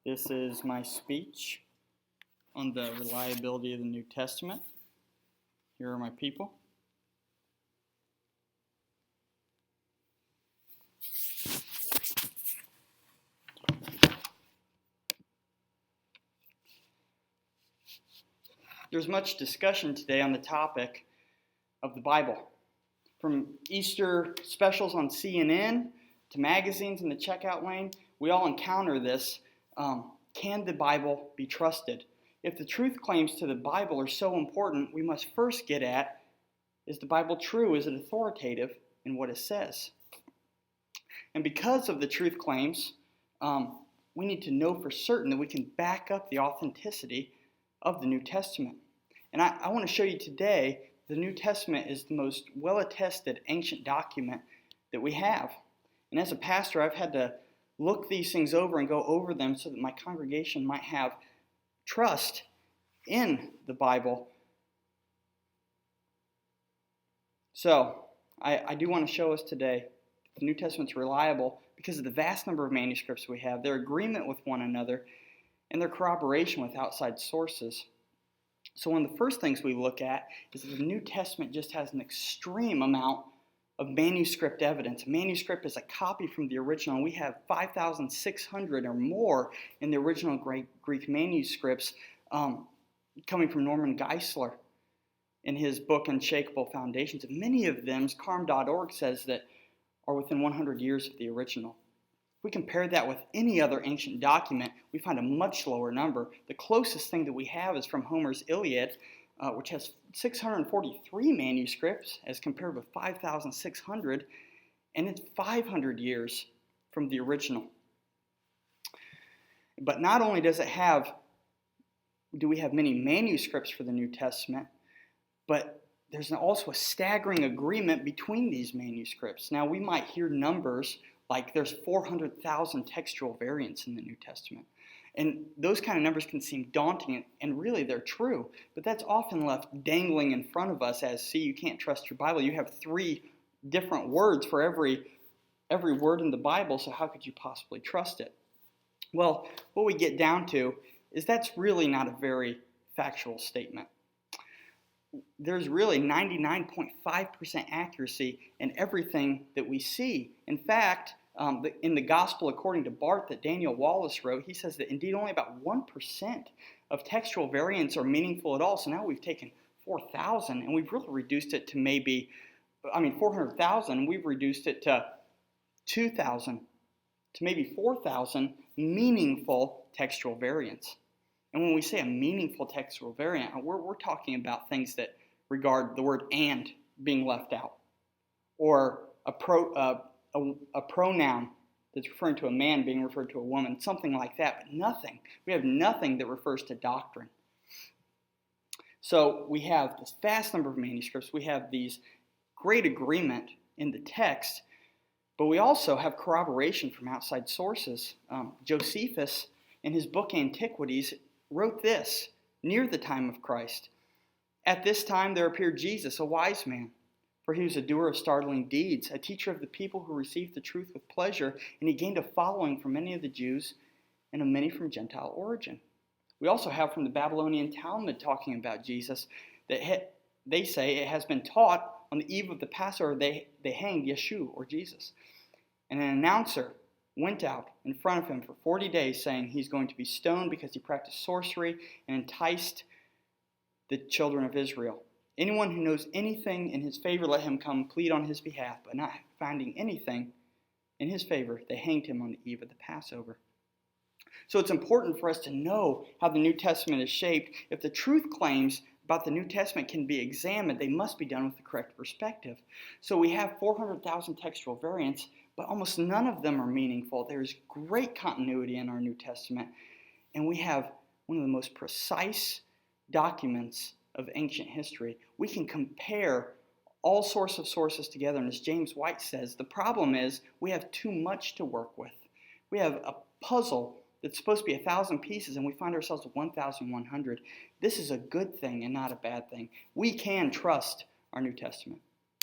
This is my speech on the reliability of the New Testament. Here are my people. There's much discussion today on the topic of the Bible. From Easter specials on CNN to magazines in the checkout lane, we all encounter this. Can the Bible be trusted? If the truth claims to the Bible are so important, we must first get at, is the Bible true? Is it authoritative in what it says? And because of the truth claims, we need to know for certain that we can back up the authenticity of the New Testament. And I want to show you today the New Testament is the most well-attested ancient document that we have. And as a pastor, I've had to look these things over and go over them so that my congregation might have trust in the Bible. So, I do want to show us today the New Testament's reliable because of the vast number of manuscripts we have, their agreement with one another, and their corroboration with outside sources. So one of the first things we look at is that the New Testament just has an extreme amount of manuscript evidence. A manuscript is a copy from the original, and we have 5,600 or more in the original Greek manuscripts coming from Norman Geisler in his book Unshakable Foundations. And many of them, Carm.org says that are within 100 years of the original. If we compare that with any other ancient document, we find a much lower number. The closest thing that we have is from Homer's Iliad, which has 643 manuscripts as compared with 5,600, and it's 500 years from the original. But not only do we have many manuscripts for the New Testament, but there's also a staggering agreement between these manuscripts. Now, we might hear numbers like there's 400,000 textual variants in the New Testament. And those kind of numbers can seem daunting, and really they're true. But that's often left dangling in front of us as, see, you can't trust your Bible. You have 3 different words for every word in the Bible, so how could you possibly trust it? Well, what we get down to is that's really not a very factual statement. There's really 99.5% accuracy in everything that we see. In fact, in the Gospel according to Barth that Daniel Wallace wrote, he says that indeed only about 1% of textual variants are meaningful at all. So now we've taken 4,000 and we've really reduced it to 400,000, we've reduced it to 2,000, to maybe 4,000 meaningful textual variants. And when we say a meaningful textual variant, we're talking about things that regard the word "and" being left out, or a pronoun that's referring to a man being referred to a woman, something like that, but nothing. We have nothing that refers to doctrine. So we have this vast number of manuscripts. We have these great agreement in the text, but we also have corroboration from outside sources. Josephus, in his book Antiquities, wrote this near the time of Christ. At this time there appeared Jesus, a wise man, for he was a doer of startling deeds, a teacher of the people who received the truth with pleasure, and he gained a following from many of the Jews and of many from Gentile origin. We also have from the Babylonian Talmud talking about Jesus that they say it has been taught on the eve of the Passover they hanged Yeshua, or Jesus. And an announcer went out in front of him for 40 days saying he's going to be stoned because he practiced sorcery and enticed the children of Israel. Anyone who knows anything in his favor, let him come plead on his behalf. But not finding anything in his favor, they hanged him on the eve of the Passover. So it's important for us to know how the New Testament is shaped. If the truth claims about the New Testament can be examined, they must be done with the correct perspective. So we have 400,000 textual variants, but almost none of them are meaningful. There's great continuity in our New Testament, and we have one of the most precise documents of ancient history. We can compare all sorts of sources together, and as James White says, the problem is we have too much to work with. We have a puzzle that's supposed to be 1,000 pieces, and we find ourselves with 1,100. This is a good thing and not a bad thing. We can trust our New Testament.